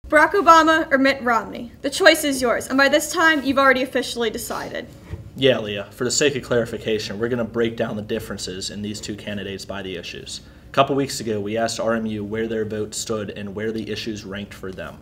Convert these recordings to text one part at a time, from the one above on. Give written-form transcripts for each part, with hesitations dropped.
Barack Obama or Mitt Romney? The choice is yours, and by this time, you've already officially decided. Yeah, Leah, for the sake of clarification, we're going to break down the differences in these two candidates by the issues. A couple weeks ago, we asked RMU where their vote stood and where the issues ranked for them.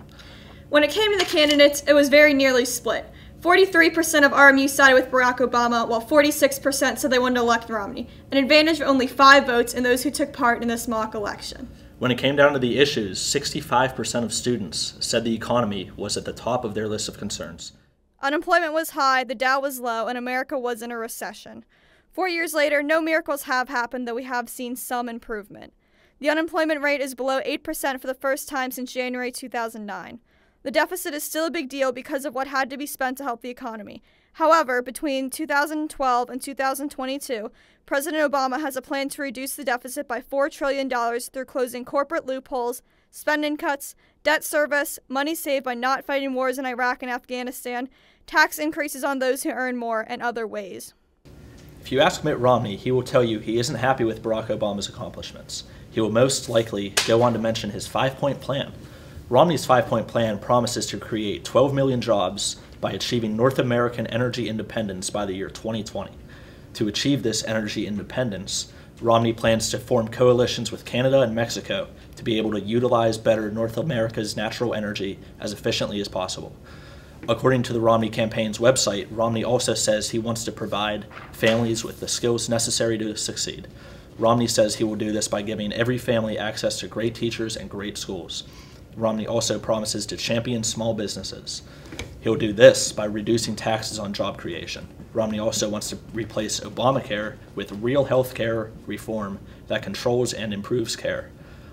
When it came to the candidates, it was very nearly split. 43% of RMU sided with Barack Obama, while 46% said they wanted to elect Romney, an advantage of only 5 votes in those who took part in this mock election. When it came down to the issues, 65% of students said the economy was at the top of their list of concerns. Unemployment was high, the Dow was low, and America was in a recession. 4 years later, no miracles have happened, though we have seen some improvement. The unemployment rate is below 8% for the first time since January 2009. The deficit is still a big deal because of what had to be spent to help the economy. However, between 2012 and 2022, President Obama has a plan to reduce the deficit by $4 trillion through closing corporate loopholes, spending cuts, debt service, money saved by not fighting wars in Iraq and Afghanistan, tax increases on those who earn more, and other ways. If you ask Mitt Romney, he will tell you he isn't happy with Barack Obama's accomplishments. He will most likely go on to mention his 5-point plan. Romney's 5-point plan promises to create 12 million jobs by achieving North American energy independence by the year 2020. To achieve this energy independence, Romney plans to form coalitions with Canada and Mexico to be able to utilize better North America's natural energy as efficiently as possible. According to the Romney campaign's website, Romney also says he wants to provide families with the skills necessary to succeed. Romney says he will do this by giving every family access to great teachers and great schools. Romney also promises to champion small businesses. He'll do this by reducing taxes on job creation. Romney also wants to replace Obamacare with real health care reform that controls and improves care.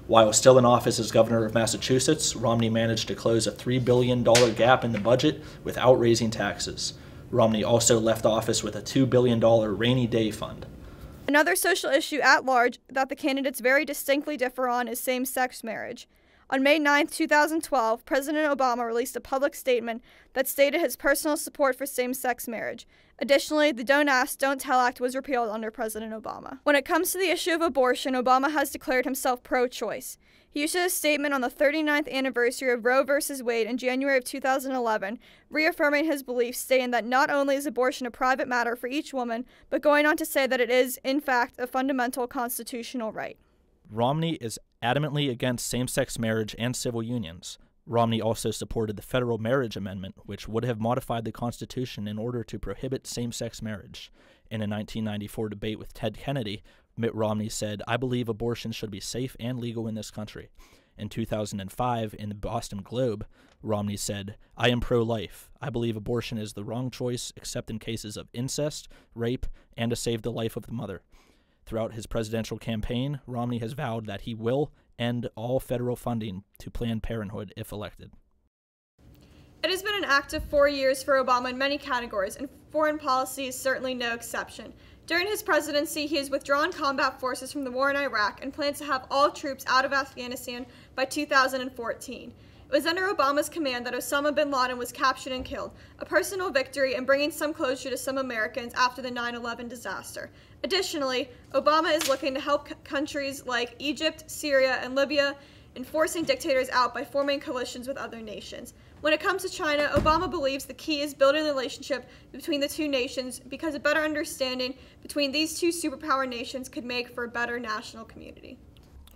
While still in office as governor of Massachusetts, Romney managed to close a $3 billion gap in the budget without raising taxes. Romney also left office with a $2 billion rainy day fund. Another social issue at large that the candidates very distinctly differ on is same-sex marriage. On May 9, 2012, President Obama released a public statement that stated his personal support for same-sex marriage. Additionally, the Don't Ask, Don't Tell Act was repealed under President Obama. When it comes to the issue of abortion, Obama has declared himself pro-choice. He issued a statement on the 39th anniversary of Roe v. Wade in January of 2011, reaffirming his beliefs, stating that not only is abortion a private matter for each woman, but going on to say that it is, in fact, a fundamental constitutional right. Romney is adamantly against same-sex marriage and civil unions. Romney also supported the Federal Marriage Amendment, which would have modified the Constitution in order to prohibit same-sex marriage. In a 1994 debate with Ted Kennedy, Mitt Romney said, "I believe abortion should be safe and legal in this country." In 2005, in the Boston Globe, Romney said, "I am pro-life. I believe abortion is the wrong choice except in cases of incest, rape, and to save the life of the mother." Throughout his presidential campaign, Romney has vowed that he will end all federal funding to Planned Parenthood if elected. It has been an active 4 years for Obama in many categories, and foreign policy is certainly no exception. During his presidency, he has withdrawn combat forces from the war in Iraq and plans to have all troops out of Afghanistan by 2014. It was under Obama's command that Osama bin Laden was captured and killed, a personal victory and bringing some closure to some Americans after the 9/11 disaster. Additionally, Obama is looking to help countries like Egypt, Syria, and Libya, enforcing dictators out by forming coalitions with other nations. When it comes to China, Obama believes the key is building a relationship between the two nations because a better understanding between these two superpower nations could make for a better national community.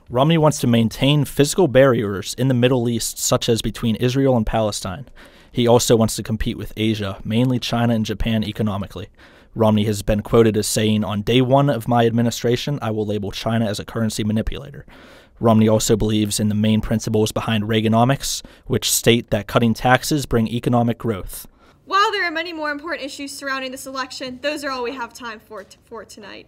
Romney wants to maintain physical barriers in the Middle East, such as between Israel and Palestine. He also wants to compete with Asia, mainly China and Japan, economically. Romney has been quoted as saying, "On day one of my administration, I will label China as a currency manipulator." Romney also believes in the main principles behind Reaganomics, which state that cutting taxes bring economic growth. While there are many more important issues surrounding this election, those are all we have time for tonight.